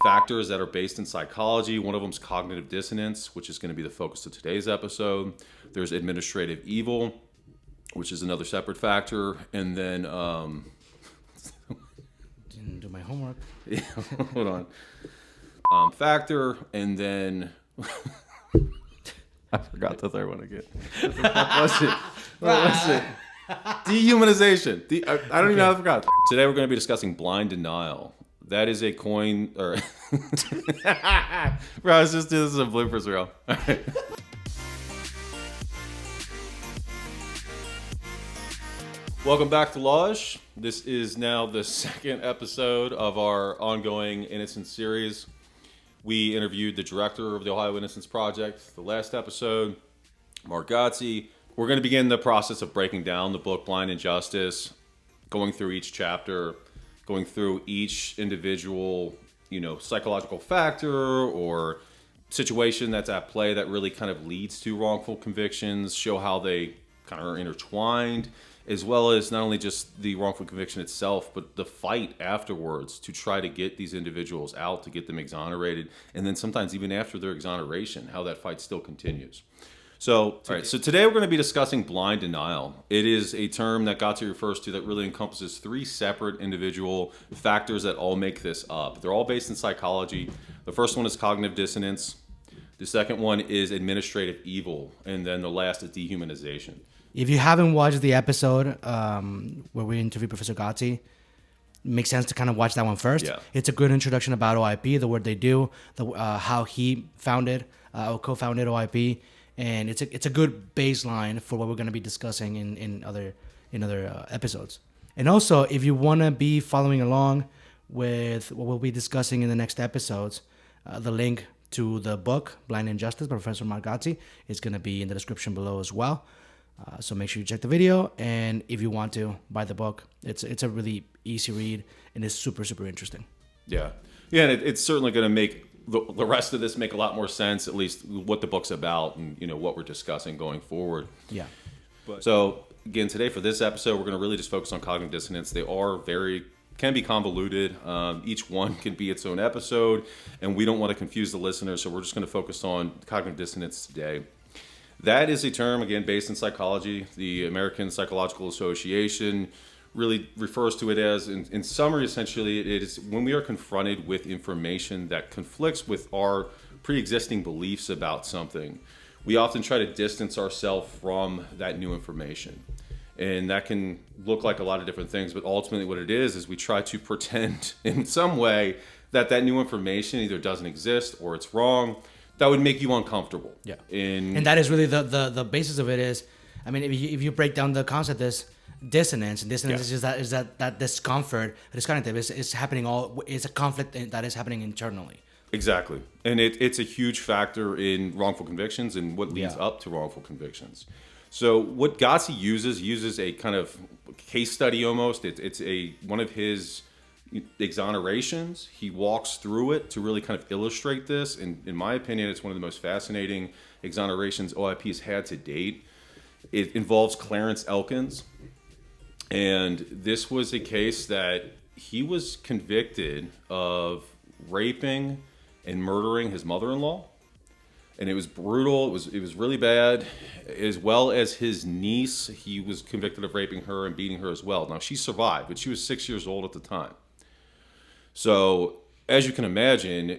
factors that are based in psychology. One of them is cognitive dissonance, which is going to be the focus of today's episode. There's administrative evil, which is another separate factor. And then... Didn't do my homework. Yeah, hold on. Factor, and then... I forgot the third one again. What was it? Dehumanization. I don't even know how I forgot. Today we're going to be discussing blind denial. That is a coin, or... Bro, let's just do this as a bloopers reel. All right. Welcome back to Lawish. This is now the second episode of our ongoing Innocence series. We interviewed the director of the Ohio Innocence Project, the last episode, Mark Godsey. We're going to begin the process of breaking down the book Blind Injustice, going through each chapter, going through each individual, psychological factor or situation that's at play that really kind of leads to wrongful convictions, show how they kind of are intertwined, as well as not only just the wrongful conviction itself, but the fight afterwards to try to get these individuals out, to get them exonerated, and then sometimes even after their exoneration, how that fight still continues. So today we're going to be discussing blind denial. It is a term that Godsey refers to that really encompasses three separate individual factors that all make this up. They're all based in psychology. The first one is cognitive dissonance. The second one is administrative evil. And then the last is dehumanization. If you haven't watched the episode where we interviewed Professor Godsey, it makes sense to kind of watch that one first. Yeah. It's a good introduction about OIP, the work they do, how he founded or co-founded OIP. And it's a good baseline for what we're going to be discussing in other episodes. And also, if you want to be following along with what we'll be discussing in the next episodes, the link to the book Blind Injustice by Professor Mark Godsey is going to be in the description below as well. So make sure you check the video, and if you want to buy the book, it's a really easy read and it's super, super interesting. Yeah, and it's certainly going to make the rest of this make a lot more sense, at least what the book's about and what we're discussing going forward. Yeah. So again, today for this episode, we're going to really just focus on cognitive dissonance. They can be convoluted. Each one can be its own episode, and we don't want to confuse the listener, so we're just going to focus on cognitive dissonance today. That is a term, again, based in psychology. The American Psychological Association really refers to it as, in summary, essentially, it is when we are confronted with information that conflicts with our pre-existing beliefs about something, we often try to distance ourselves from that new information. And that can look like a lot of different things, but ultimately what it is we try to pretend in some way that new information either doesn't exist or it's wrong. That would make you uncomfortable. Yeah. And that is really the basis of it is, I mean, if you break down the concept as dissonance, and dissonance is that discomfort, this cognitive is happening it's a conflict that is happening internally. Exactly. And it's a huge factor in wrongful convictions and what leads up to wrongful convictions. So what Godsey uses a kind of case study almost. It's one of his exonerations. He walks through it to really kind of illustrate this, and in my opinion it's one of the most fascinating exonerations OIP has had to date. It involves Clarence Elkins, and this was a case that he was convicted of raping and murdering his mother-in-law, and it was brutal. It was really bad, as well as his niece. He was convicted of raping her and beating her as well. Now she survived, but she was 6 years old at the time. So, as you can imagine,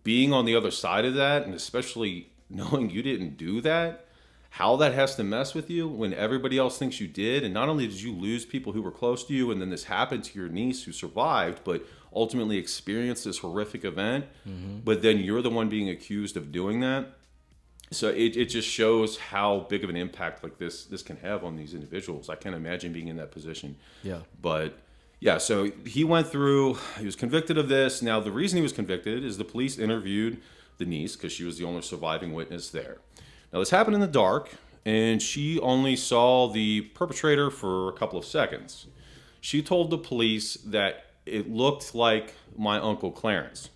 being on the other side of that, and especially knowing you didn't do that, how that has to mess with you when everybody else thinks you did. And not only did you lose people who were close to you, and then this happened to your niece who survived, but ultimately experienced this horrific event, but then you're the one being accused of doing that. So it just shows how big of an impact like this can have on these individuals. I can't imagine being in that position. Yeah. But... yeah, so he was convicted of this. Now, the reason he was convicted is the police interviewed the niece because she was the only surviving witness there. Now, this happened in the dark, and she only saw the perpetrator for a couple of seconds. She told the police that it looked like my Uncle Clarence.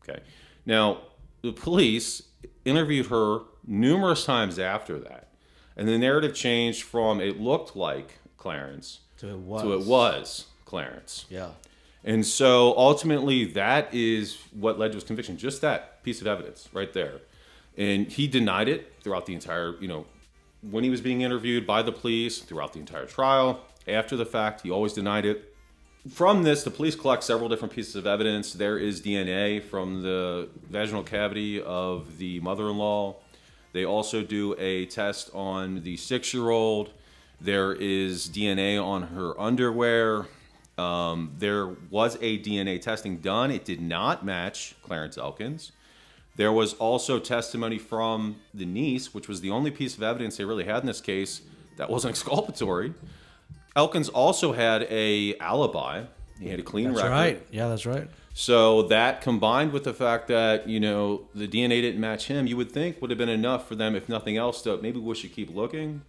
Okay. Now, the police interviewed her numerous times after that, and the narrative changed from it looked like Clarence to it was Clarence. Yeah. And so ultimately, that is what led to his conviction. Just that piece of evidence right there. And he denied it throughout the entire, when he was being interviewed by the police, throughout the entire trial. After the fact, he always denied it. From this, the police collect several different pieces of evidence. There is DNA from the vaginal cavity of the mother-in-law. They also do a test on the 6-year-old. There is DNA on her underwear. There was a DNA testing done. It did not match Clarence Elkins. There was also testimony from the niece, which was the only piece of evidence they really had in this case that wasn't exculpatory. Elkins also had a alibi. He had a clean record. That's right. Yeah, that's right. So that combined with the fact that, the DNA didn't match him, you would think would have been enough for them, if nothing else, to maybe we should keep looking.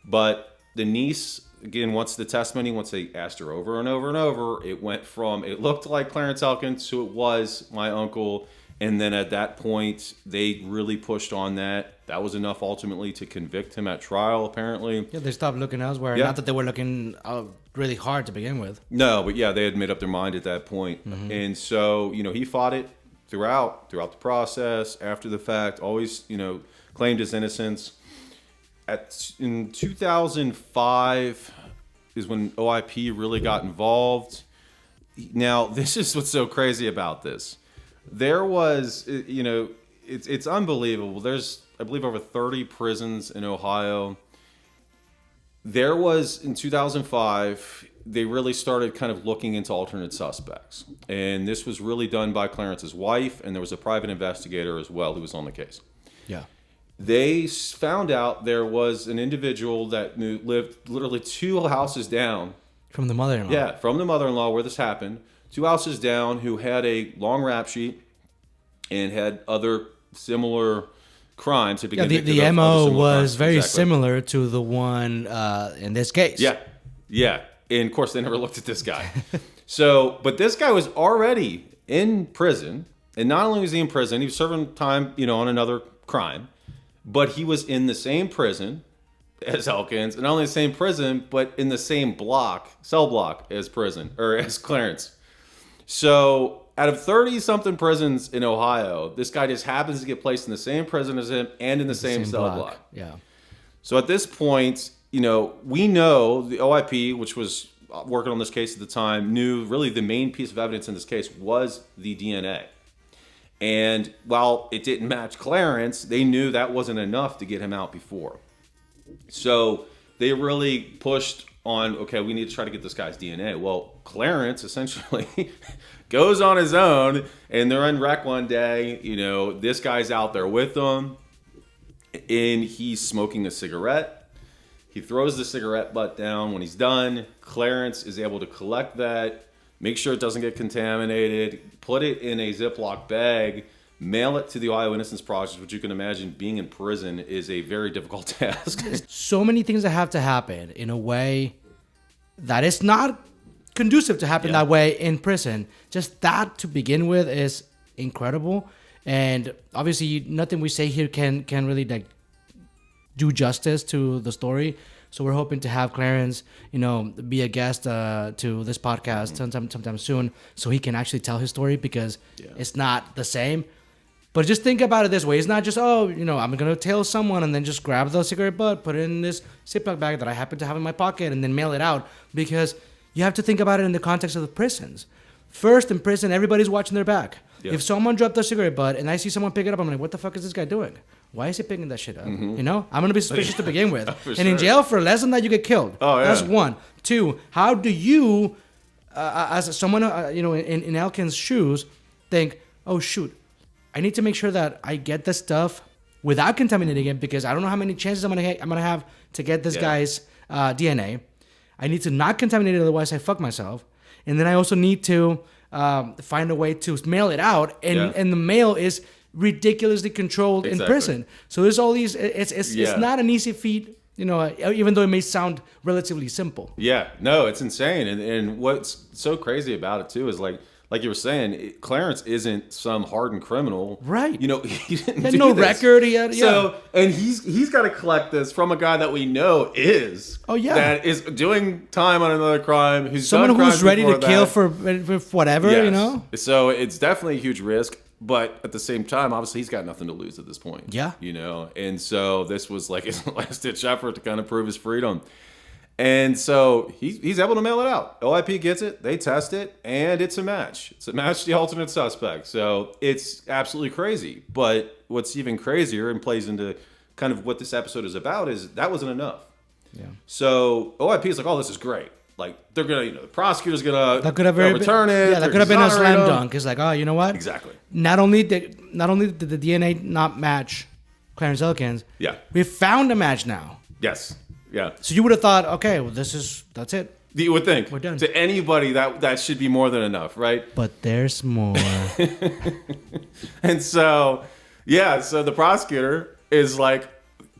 But the niece, again, once they asked her over and over and over, it looked like Clarence Elkins, so it was my uncle. And then at that point, they really pushed on that. That was enough ultimately to convict him at trial, apparently. Yeah, they stopped looking elsewhere. Yeah. Not that they were looking really hard to begin with. No, but yeah, they had made up their mind at that point. Mm-hmm. And so, he fought it throughout the process, after the fact, always, claimed his innocence. In 2005 is when OIP really got involved. Now, this is what's so crazy about this. There was, it's unbelievable. There's, I believe, over 30 prisons in Ohio. There was, in 2005, they really started kind of looking into alternate suspects. And this was really done by Clarence's wife, and there was a private investigator as well who was on the case. Yeah. They found out there was an individual that lived literally 2 houses down. From the mother-in-law. Yeah, from the mother-in-law where this happened. 2 houses down, who had a long rap sheet and had other similar crimes. Yeah, the MO was very similar to the one in this case. Yeah. And of course, they never looked at this guy. But this guy was already in prison. And not only was he in prison, he was serving time, on another crime. But he was in the same prison as Elkins. And not only the same prison, but in the same cell block as Clarence. So out of 30-something prisons in Ohio, this guy just happens to get placed in the same prison as him and in the same cell block. Yeah. So at this point, we know the OIP, which was working on this case at the time, knew really the main piece of evidence in this case was the DNA. And while it didn't match Clarence, they knew that wasn't enough to get him out before. So they really pushed on, okay, we need to try to get this guy's DNA. Well, Clarence essentially goes on his own, and they're in rec one day. This guy's out there with them, and he's smoking a cigarette. He throws the cigarette butt down. When he's done, Clarence is able to collect that, make sure it doesn't get contaminated, put it in a Ziploc bag, mail it to the Ohio Innocence Project, which you can imagine being in prison is a very difficult task. So many things that have to happen in a way that is not conducive to happen that way in prison. Just that to begin with is incredible. And obviously nothing we say here can really do justice to the story. So we're hoping to have Clarence, be a guest to this podcast sometime soon, so he can actually tell his story, because it's not the same. But just think about it this way. It's not just, I'm going to tell someone and then just grab the cigarette butt, put it in this Ziploc bag that I happen to have in my pocket, and then mail it out. Because you have to think about it in the context of the prisons. First, in prison, everybody's watching their back. Yeah. If someone dropped a cigarette butt and I see someone pick it up, I'm like, what the fuck is this guy doing? Why is he picking that shit up? Mm-hmm. I'm going to be suspicious to begin with. In jail for less than that, you get killed. Oh, yeah. That's one. Two, how do you, as someone, in Elkins' shoes, think, oh, shoot, I need to make sure that I get this stuff without contaminating it, because I don't know how many chances I'm gonna have to get this guy's DNA. I need to not contaminate it, otherwise I fuck myself. And then I also need to find a way to mail it out, and the mail is ridiculously controlled in prison. So there's all these. It's not an easy feat, even though it may sound relatively simple. Yeah, no, it's insane. And what's so crazy about it too is like like you were saying, Clarence isn't some hardened criminal. Right. You know, he didn't He had do no this. record. He had, So, and he's got to collect this from a guy that we know is. Oh, yeah. That is doing time on another crime. Who's someone done crimes who's ready to before kill that. for whatever, Yes. you know? So it's definitely a huge risk. But at the same time, obviously, he's got nothing to lose at this point. Yeah. You know, and so this was like his last-ditch effort to kind of prove his freedom. And so he's able to mail it out. OIP gets it, they test it, and it's a match. It's a match to the alternate suspect. So it's absolutely crazy. But what's even crazier and plays into kind of what this episode is about is that wasn't enough. Yeah. So OIP is like, oh, this is great. Like, they're going to, you know, the prosecutor's going That could have to return it. Yeah, that could have been a slam dunk. It's like, oh, you know what? Exactly. Not only did the DNA not match Clarence Elkins, Yeah. we found a match now. Yes. Yeah. So you would have thought, okay, well, that's it. You would think. We're done. To anybody, that should be more than enough, right? But there's more. And so, yeah, so the prosecutor is like,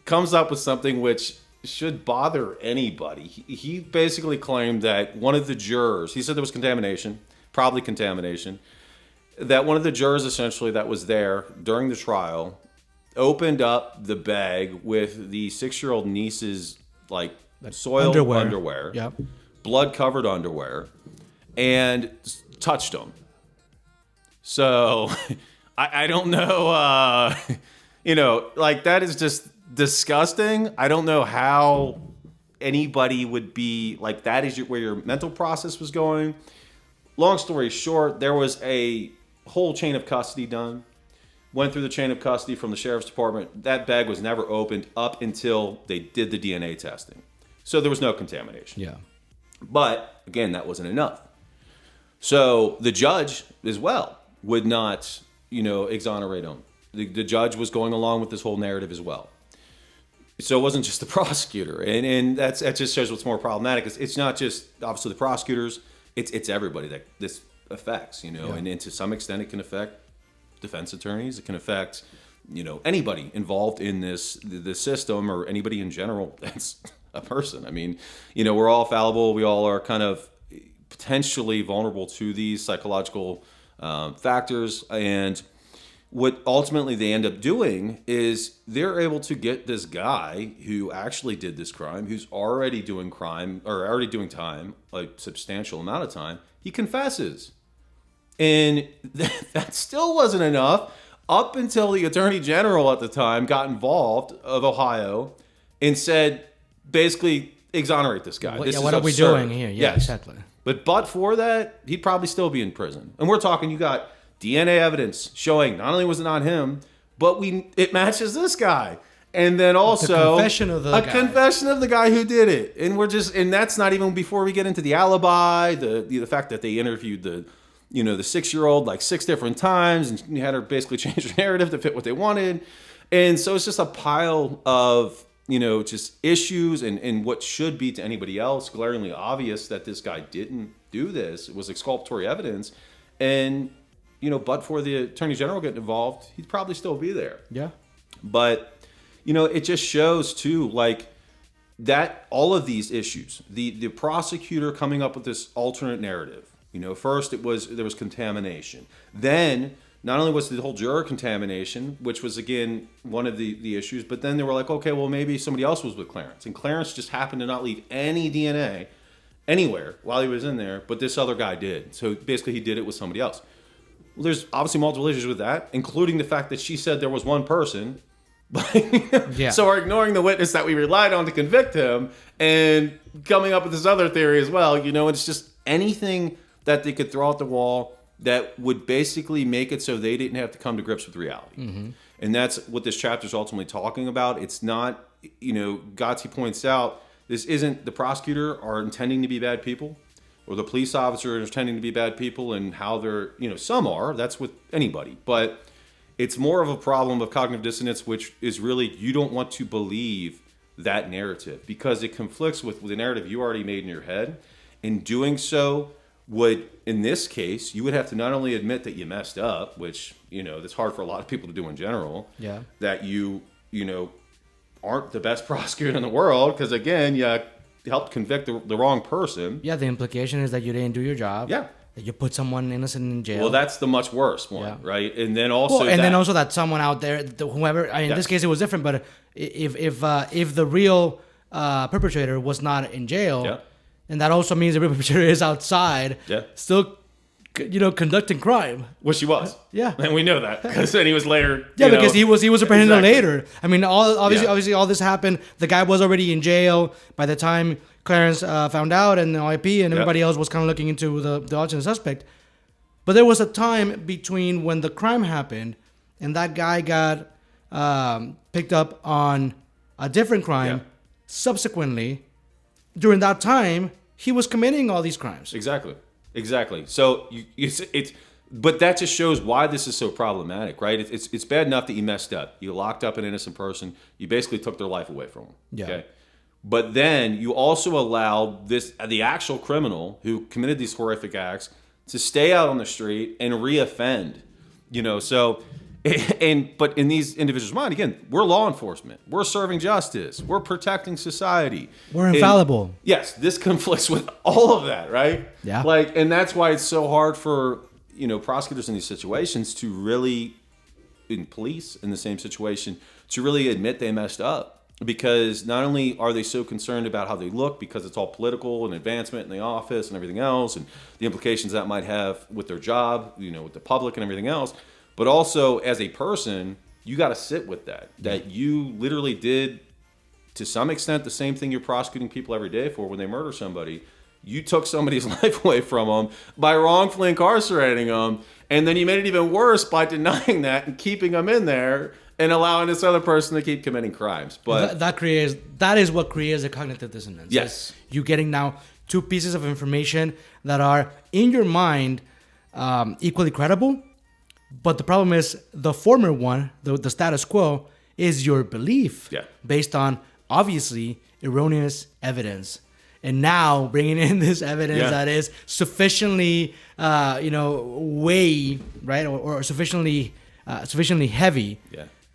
comes up with something which should bother anybody. He basically claimed that one of the jurors, he said there was contamination, probably contamination, that one of the jurors essentially that was there during the trial opened up the bag with the 6-year-old niece's like soiled underwear, Yep. blood-covered underwear, and touched them. So I don't know, you know, like that is just disgusting. I don't know how anybody would be like that is where your mental process was going. Long story short, there was a whole chain of custody done. Went through the chain of custody from the sheriff's department. That bag was never opened up until they did the DNA testing. So there was no contamination. Yeah. But again, that wasn't enough. So the judge as well would not, you know, exonerate him. The judge was going along with this whole narrative as well. So it wasn't just the prosecutor. And that just shows what's more problematic. It's not just obviously the prosecutors, it's everybody that this affects, you know, and to some extent it can affect defense attorneys. It can affect, you know, anybody involved in this system or anybody in general that's a person. I mean, you know, we're all fallible. We all are kind of potentially vulnerable to these psychological factors. And what ultimately they end up doing is they're able to get this guy who actually did this crime, who's already doing crime or already doing time, a substantial amount of time. He confesses. And that still wasn't enough up until the Attorney General at the time got involved of Ohio and said, basically, exonerate this guy. This is what are we absurd. doing here? Yeah, exactly. But for that, he'd probably still be in prison. And we're talking, you got DNA evidence showing not only was it not him, but it matches this guy. And then also confession of the confession of the guy who did it. And that's not even before we get into the alibi, the fact that they interviewed the 6-year-old like 6 different times and you had her basically change her narrative to fit what they wanted. And so it's just a pile of, you know, just issues and what should be to anybody else glaringly obvious that this guy didn't do this. It was exculpatory evidence. And, you know, but for the Attorney General getting involved, he'd probably still be there. Yeah. But, you know, it just shows too, like that all of these issues, the prosecutor coming up with this alternate narrative. You know, first there was contamination. Then not only was the whole juror contamination, which was again one of the issues, but then they were like, okay, well maybe somebody else was with Clarence, and Clarence just happened to not leave any DNA anywhere while he was in there, but this other guy did. So basically, he did it with somebody else. Well, there's obviously multiple issues with that, including the fact that she said there was one person. Yeah. So we're ignoring the witness that we relied on to convict him, and coming up with this other theory as well. You know, it's just anything that they could throw at the wall that would basically make it so they didn't have to come to grips with reality. Mm-hmm. And that's what this chapter is ultimately talking about. It's not, you know, Godsey points out, this isn't the prosecutor are intending to be bad people or the police officer are intending to be bad people and how they're, you know, some are, that's with anybody. But it's more of a problem of cognitive dissonance, which is really, you don't want to believe that narrative because it conflicts with the narrative you already made in your head. In doing so, would, in this case, you would have to not only admit that you messed up, which, you know, that's hard for a lot of people to do in general. Yeah. That you know, aren't the best prosecutor in the world because, again, you helped convict the wrong person. Yeah, the implication is that you didn't do your job. Yeah. You put someone innocent in jail. Well, that's the much worse one, Yeah. right? And then also, then also that someone out there, whoever. I mean, in this case, it was different. But if the real perpetrator was not in jail, Yeah. and that also means the real perpetrator is outside, Yeah. still, conducting crime. well, she was, Yeah. and we know that because then he was later. Yeah, because he was apprehended Exactly. later. I mean, Yeah. obviously, all this happened. The guy was already in jail by the time Clarence found out, and the OIP and everybody else was kind of looking into the alternate suspect. But there was a time between when the crime happened and that guy got picked up on a different crime. Yeah. Subsequently, during that time, he was committing all these crimes. Exactly. So it's but that just shows why this is so problematic, right? It's bad enough that you messed up. You locked up an innocent person. You basically took their life away from them. Yeah. Okay. But then you also allowed the actual criminal who committed these horrific acts to stay out on the street and reoffend. So but in these individuals' mind, again, we're law enforcement. We're serving justice. We're protecting society. We're infallible. And yes, this conflicts with all of that, right? Yeah. And that's why it's so hard for, prosecutors in these situations to really, in police in the same situation, to really admit they messed up. Because not only are they so concerned about how they look, because it's all political and advancement in the office and everything else, and the implications that might have with their job, with the public and everything else, but also as a person, you got to sit with that you literally did, to some extent, the same thing you're prosecuting people every day for when they murder somebody. You took somebody's life away from them by wrongfully incarcerating them, and then you made it even worse by denying that and keeping them in there and allowing this other person to keep committing crimes. But that is what creates a cognitive dissonance. Yes. You getting now two pieces of information that are in your mind equally credible, but the problem is the former one, the status quo, is your belief based on obviously erroneous evidence. And now bringing in this evidence that is sufficiently, weight, right, or sufficiently heavy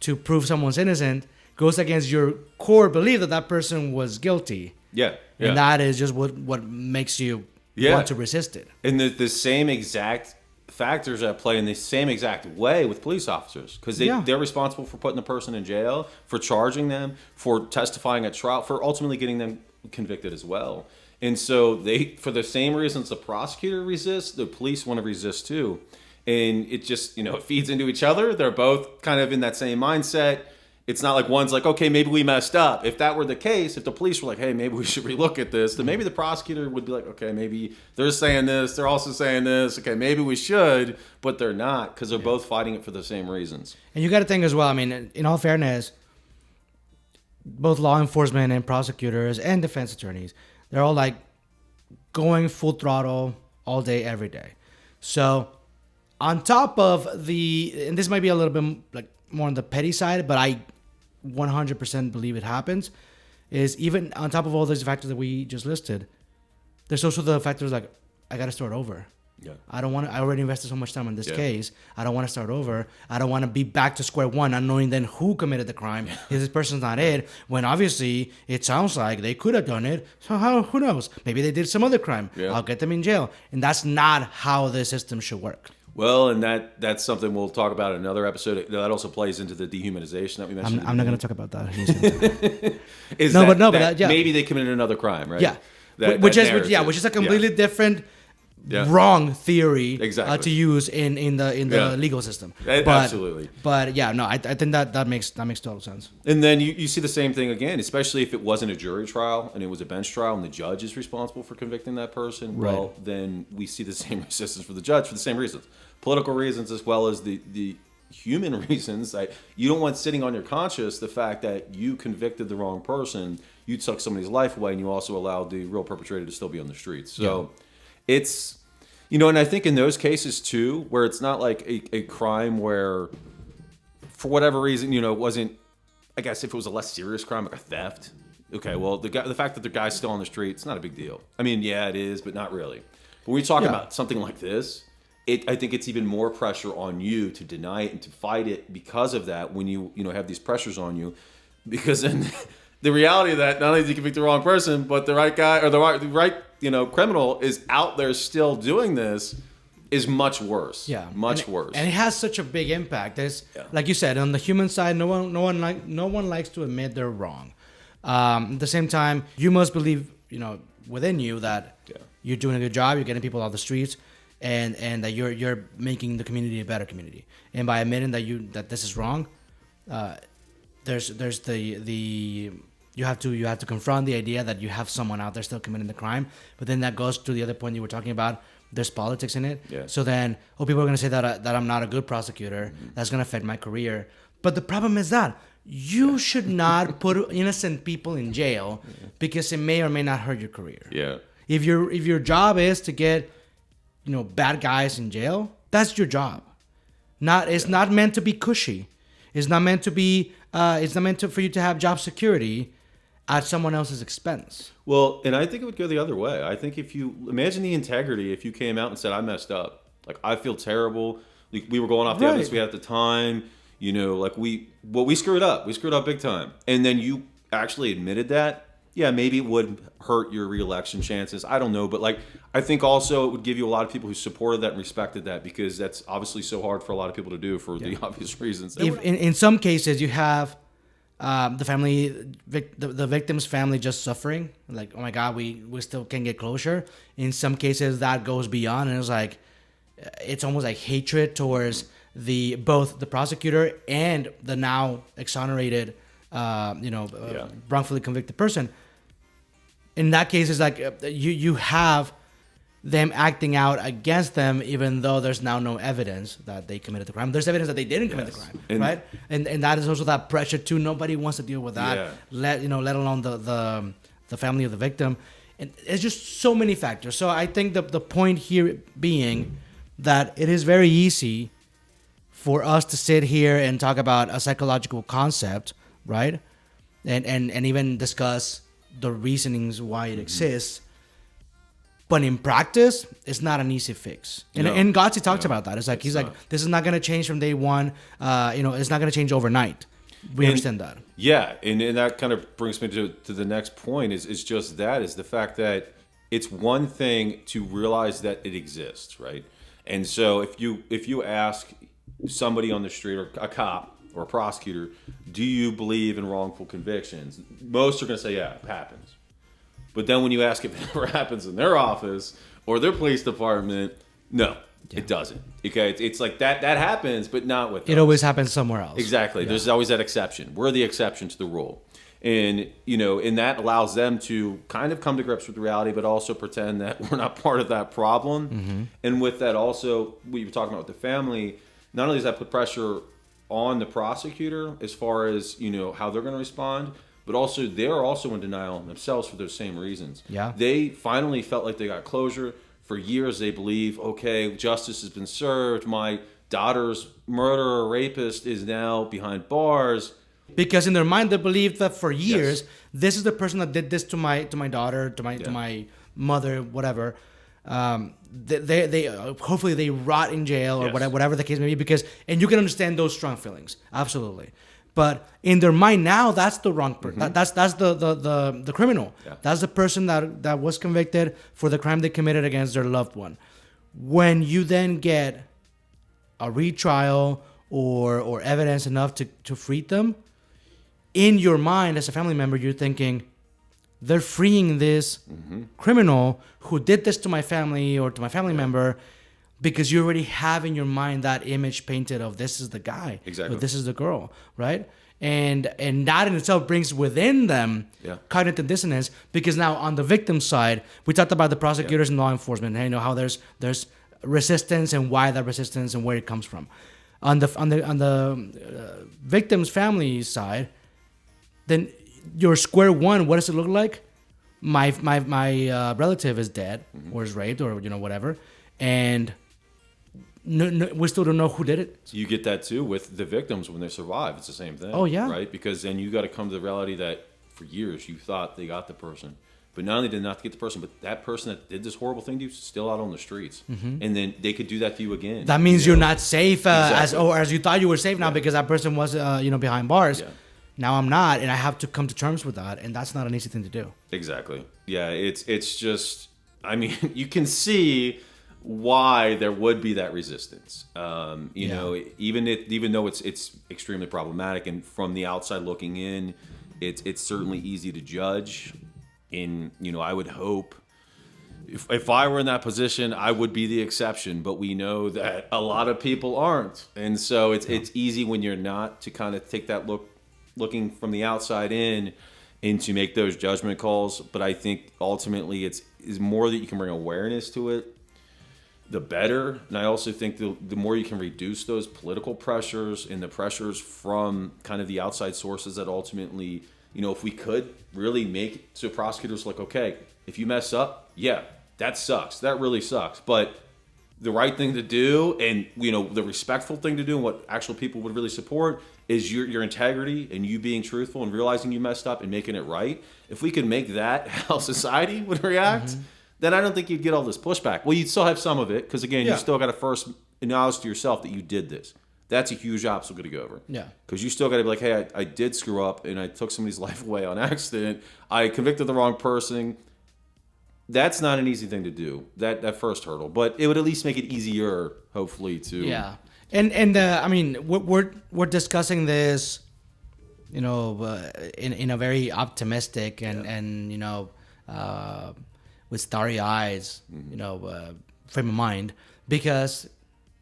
to prove someone's innocent, goes against your core belief that person was guilty. Yeah. And that is just what makes you want to resist it. And the same exact factors at play in the same exact way with police officers, because they're responsible for putting the person in jail, for charging them, for testifying at trial, for ultimately getting them convicted as well. And so for the same reasons the prosecutor resists, the police want to resist too. And it just, it feeds into each other. They're both kind of in that same mindset. It's not like one's like, okay, maybe we messed up. If that were the case, if the police were like, hey, maybe we should relook at this, then maybe the prosecutor would be like, okay, maybe they're saying this, they're also saying this. Okay, maybe we should, but they're not, because they're both fighting it for the same reasons. And you got to think as well, I mean, in all fairness, both law enforcement and prosecutors and defense attorneys, they're all like going full throttle all day, every day. So on top of and this might be a little bit like more on the petty side, but I 100% believe it happens, is even on top of all these factors that we just listed, there's also the factors like, I got to start over. Yeah. I already invested so much time in this case. I don't want to start over. I don't want to be back to square one, not knowing then who committed the crime. If this person's not it, when obviously it sounds like they could have done it. So who knows? Maybe they did some other crime. Yeah. I'll get them in jail. And that's not how the system should work. Well, and that's something we'll talk about in another episode. That also plays into the dehumanization that we mentioned. I'm not going to talk about that. Maybe they committed another crime, right? Yeah. Which is a completely different wrong theory to use in the legal system. Absolutely. But I think that makes total sense. And then you see the same thing again, especially if it wasn't a jury trial and it was a bench trial and the judge is responsible for convicting that person. Right. Well, then we see the same resistance for the judge for the same reasons. Political reasons as well as the human reasons. You don't want sitting on your conscience the fact that you convicted the wrong person, you took somebody's life away, and you also allowed the real perpetrator to still be on the streets. So it's, and I think in those cases too, where it's not like a crime where, for whatever reason, it wasn't, I guess if it was a less serious crime, like a theft, okay, well, the fact that the guy's still on the street, it's not a big deal. I mean, yeah, it is, but not really. But when we talk about something like this, I think it's even more pressure on you to deny it and to fight it because of that when you have these pressures on you, because then the reality of that, not only did you convict the wrong person, but the right guy or the right criminal is out there still doing this is much worse. Yeah, much worse. And it has such a big impact. There's, like you said, on the human side, no one likes to admit they're wrong. At the same time, you must believe, within you that you're doing a good job. You're getting people off the streets, and that you're making the community a better community. And by admitting that this is wrong, there's the you have to confront the idea that you have someone out there still committing the crime. But then that goes to the other point you were talking about. There's politics in it. Yeah. So then, people are going to say that I'm not a good prosecutor. Mm-hmm. That's going to affect my career. But the problem is that you should not put innocent people in jail because it may or may not hurt your career. Yeah. If your job is to get, bad guys in jail, that's your job. It's not meant to be cushy. It's not meant to be. It's not meant for you to have job security at someone else's expense. Well, and I think it would go the other way. I think if you imagine the integrity, if you came out and said, I messed up, like I feel terrible, like we were going off the evidence we had at the time, we screwed up. We screwed up big time. And then you actually admitted that, maybe it would hurt your reelection chances. I don't know. But I think also it would give you a lot of people who supported that and respected that, because that's obviously so hard for a lot of people to do for the obvious reasons. In some cases, you have the family, the victim's family just suffering. Like, oh my God, we still can't get closure. In some cases, that goes beyond, and it's almost like hatred towards both the prosecutor and the now exonerated, wrongfully convicted person. In that case, it's like you have them acting out against them, even though there's now no evidence that they committed the crime. There's evidence that they didn't commit the crime, right? And that is also that pressure too. Nobody wants to deal with that. Let alone the family of the victim. And it's just so many factors. So I think the point here being that it is very easy for us to sit here and talk about a psychological concept, right? And even discuss the reasonings why it exists. But in practice, it's not an easy fix. And Godsey talks about that. It's like he's like, this is not going to change from day one. It's not going to change overnight. We understand that. Yeah, and that kind of brings me to the next point. Is just that is the fact that it's one thing to realize that it exists, right? And so if you ask somebody on the street or a cop or a prosecutor, do you believe in wrongful convictions? Most are going to say, yeah, it happens. But then when you ask if it ever happens in their office or their police department, no, it doesn't. Okay, it's like that happens, but not with us. It always happens somewhere else. Exactly. Yeah. There's always that exception. We're the exception to the rule. And, and that allows them to kind of come to grips with reality, but also pretend that we're not part of that problem. Mm-hmm. And with that also, we were talking about with the family, not only does that put pressure on the prosecutor as far as, how they're going to respond, but also they're also in denial themselves for those same reasons. Yeah. They finally felt like they got closure. For years they believe, okay, justice has been served. My daughter's murderer, rapist is now behind bars. Because in their mind they believe that for years, this is the person that did this to my daughter, to my mother, whatever. They hopefully they rot in jail or whatever the case may be. And you can understand those strong feelings, absolutely. But in their mind now, that's the wrong person. Mm-hmm. That's the criminal. Yeah. That's the person that was convicted for the crime they committed against their loved one. When you then get a retrial or evidence enough to free them, in your mind as a family member, you're thinking, they're freeing this criminal who did this to my family or to my family member, because you already have in your mind that image painted of this is the guy, or this is the girl, right? And that in itself brings within them cognitive dissonance, because now on the victim side, we talked about the prosecutors and law enforcement, and how there's resistance and why that resistance and where it comes from. On the victim's family side, then your square one, what does it look like? My relative is dead or is raped or whatever, and no, we still don't know who did it. So you get that too with the victims when they survive. It's the same thing. Oh yeah, right? Because then you got to come to the reality that for years you thought they got the person, but not only did not get the person, but that person that did this horrible thing to you is still out on the streets, and then they could do that to you again. That means you're not safe as you thought you were safe now because that person was behind bars. Yeah. Now I'm not, and I have to come to terms with that, and that's not an easy thing to do. Exactly. Yeah, it's just, I mean, you can see why there would be that resistance. You know, even though it's extremely problematic, and from the outside looking in, it's certainly easy to judge. I would hope if I were in that position, I would be the exception. But we know that a lot of people aren't, and so it's easy when you're not to kind of take that looking from the outside in and to make those judgment calls. But I think ultimately it's more that you can bring awareness to it, the better. And I also think the more you can reduce those political pressures and the pressures from kind of the outside sources that ultimately, if we could really make it so prosecutors like, okay, if you mess up, yeah, that sucks. That really sucks. But the right thing to do, and the respectful thing to do, and what actual people would really support, is your integrity and you being truthful and realizing you messed up and making it right. If we could make that how society would react, then I don't think you'd get all this pushback. Well, you'd still have some of it, because again, you still got to first acknowledge to yourself that you did this. That's a huge obstacle to go over. Yeah. Because you still got to be like, hey, I did screw up and I took somebody's life away on accident. I convicted the wrong person. That's not an easy thing to do, that first hurdle. But it would at least make it easier, hopefully, to... Yeah. And I mean, we're discussing this, in a very optimistic and with starry eyes, frame of mind, because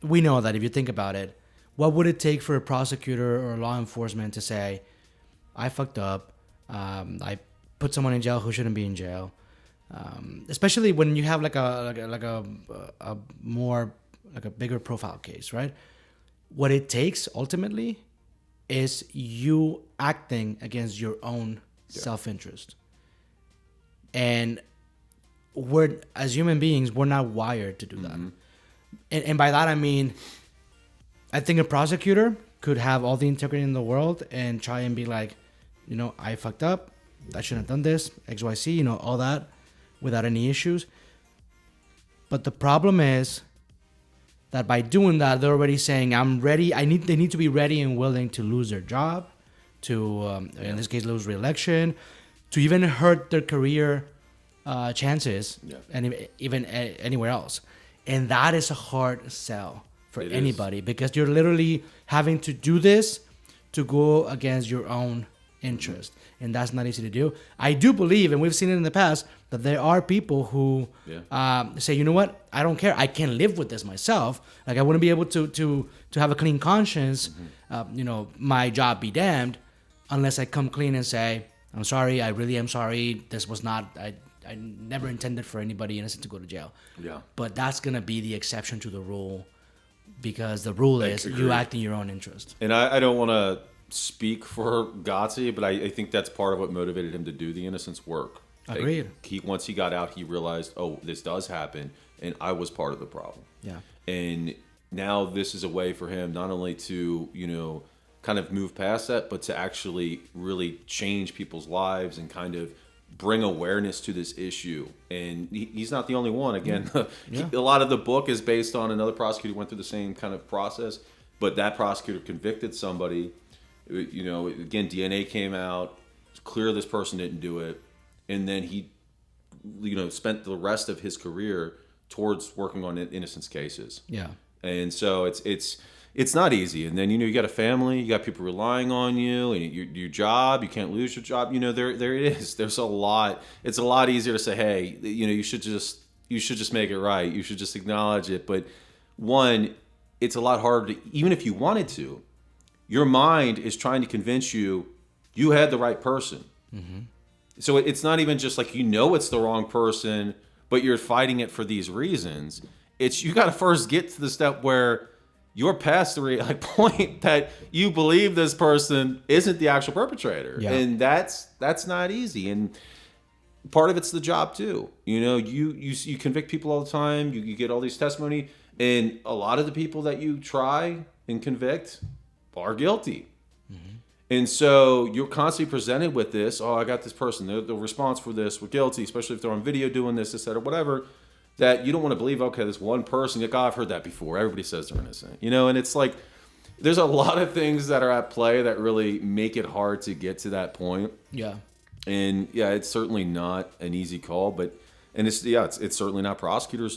we know that if you think about it, what would it take for a prosecutor or law enforcement to say, I fucked up, I put someone in jail who shouldn't be in jail, especially when you have like a bigger profile case, right? What it takes ultimately is you acting against your own self-interest. And as human beings, we're not wired to do that. And by that, I mean, I think a prosecutor could have all the integrity in the world and try and be like, I fucked up. I shouldn't have done this, X, Y, C, all that without any issues. But the problem is that by doing that, they're already saying, I'm ready. They need to be ready and willing to lose their job, to, in this case, lose re-election, to even hurt their career chances, and even anywhere else. And that is a hard sell for anybody, because you're literally having to do this to go against your own interest. And that's not easy to do. I do believe, and we've seen it in the past, that there are people who say, you know what, I don't care. I can live with this myself. Like, I wouldn't be able to have a clean conscience, my job be damned, unless I come clean and say, I'm sorry, I really am sorry. This was not, I never intended for anybody innocent to go to jail. Yeah. But that's going to be the exception to the rule, because the rule is you act in your own interest. And I don't want to speak for Godsey, but I think that's part of what motivated him to do the innocence work. Agreed. Once he got out, he realized, oh, this does happen, and I was part of the problem. Yeah. And now this is a way for him not only to, kind of move past that, but to actually really change people's lives and kind of bring awareness to this issue. And he's not the only one. Again, a lot of the book is based on another prosecutor who went through the same kind of process, but that prosecutor convicted somebody. Again, DNA came out. It's clear this person didn't do it. And then he, spent the rest of his career towards working on innocence cases. Yeah. And so it's not easy. And then, you got a family, you got people relying on you, and your job, you can't lose your job. There it is. There's a lot. It's a lot easier to say, hey, you should just make it right. You should just acknowledge it. But one, it's a lot harder to, even if you wanted to, your mind is trying to convince you had the right person. Mm-hmm. So it's not even just like, it's the wrong person, but you're fighting it for these reasons. It's, you got to first get to the step where you're past the point that you believe this person isn't the actual perpetrator. Yeah. And that's not easy. And part of it's the job too. You convict people all the time. You get all these testimony, and a lot of the people that you try and convict are guilty. Mm-hmm. And so you're constantly presented with this, I got this person, the response for this, we're guilty, especially if they're on video doing this, or whatever, that you don't want to believe, okay, this one person, I've heard that before. Everybody says they're innocent. And it's like, there's a lot of things that are at play that really make it hard to get to that point. Yeah. And yeah, it's certainly not an easy call, but it's certainly not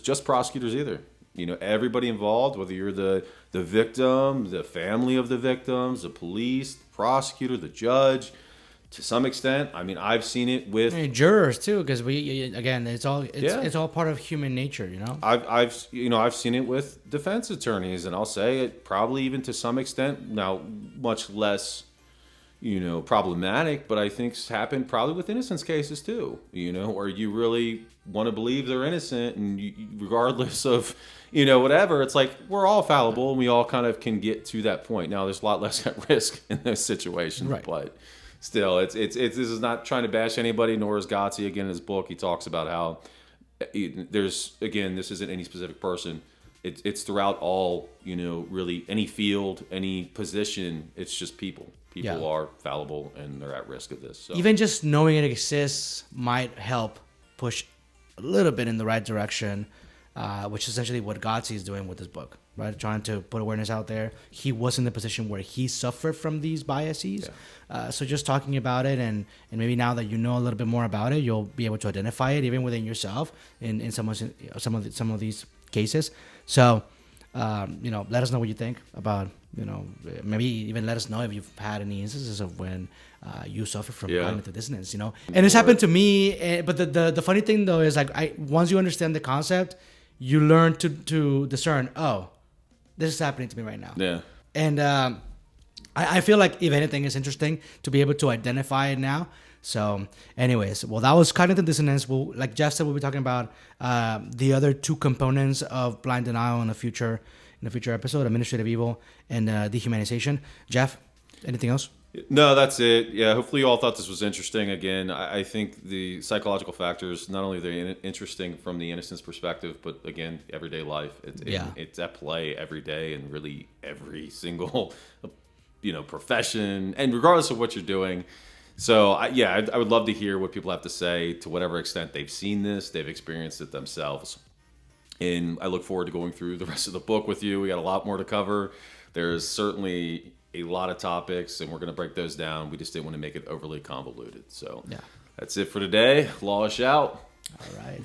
just prosecutors either. You know, everybody involved, whether you're the victim, the family of the victims, the police, the prosecutor, the judge, to some extent. I mean, I've seen it with jurors too, because it's all part of human nature, you know. I've seen it with defense attorneys, and I'll say it probably even to some extent now, much less, problematic, but I think it's happened probably with innocence cases too. Where you really want to believe they're innocent, and regardless of whatever, it's like we're all fallible, and we all kind of can get to that point. Now, there's a lot less at risk in those situations, right. But still, it's this is not trying to bash anybody, nor is Godsey. Again, in his book, he talks about how this isn't any specific person. It's throughout all, really any field, any position. It's just people. People are fallible and they're at risk of this. So. Even just knowing it exists might help push a little bit in the right direction, which is essentially what Godsey is doing with this book, right? Trying to put awareness out there. He was in the position where he suffered from these biases. Yeah. So just talking about it and maybe now that you know a little bit more about it, you'll be able to identify it even within yourself in some of these cases. So, let us know what you think about, maybe even let us know if you've had any instances of when you suffer from cognitive dissonance, And it's happened to me. But the funny thing, though, is once you understand the concept, you learn to discern, oh, this is happening to me right now. Yeah. And I feel like, if anything, it's interesting to be able to identify it now. So, anyways, well, that was cognitive dissonance. Like Jeff said, we'll be talking about the other two components of blind denial in a future episode: administrative evil and dehumanization. Jeff, anything else? No, that's it. Yeah, hopefully you all thought this was interesting. Again, I think the psychological factors, not only they're interesting from the innocence perspective, but again, everyday life. It's at play every day and really every single, profession, and regardless of what you're doing. So, I would love to hear what people have to say to whatever extent they've seen this, they've experienced it themselves. And I look forward to going through the rest of the book with you. We got a lot more to cover. There's certainly a lot of topics, and we're going to break those down. We just didn't want to make it overly convoluted. So, That's it for today. Lawish out. All right.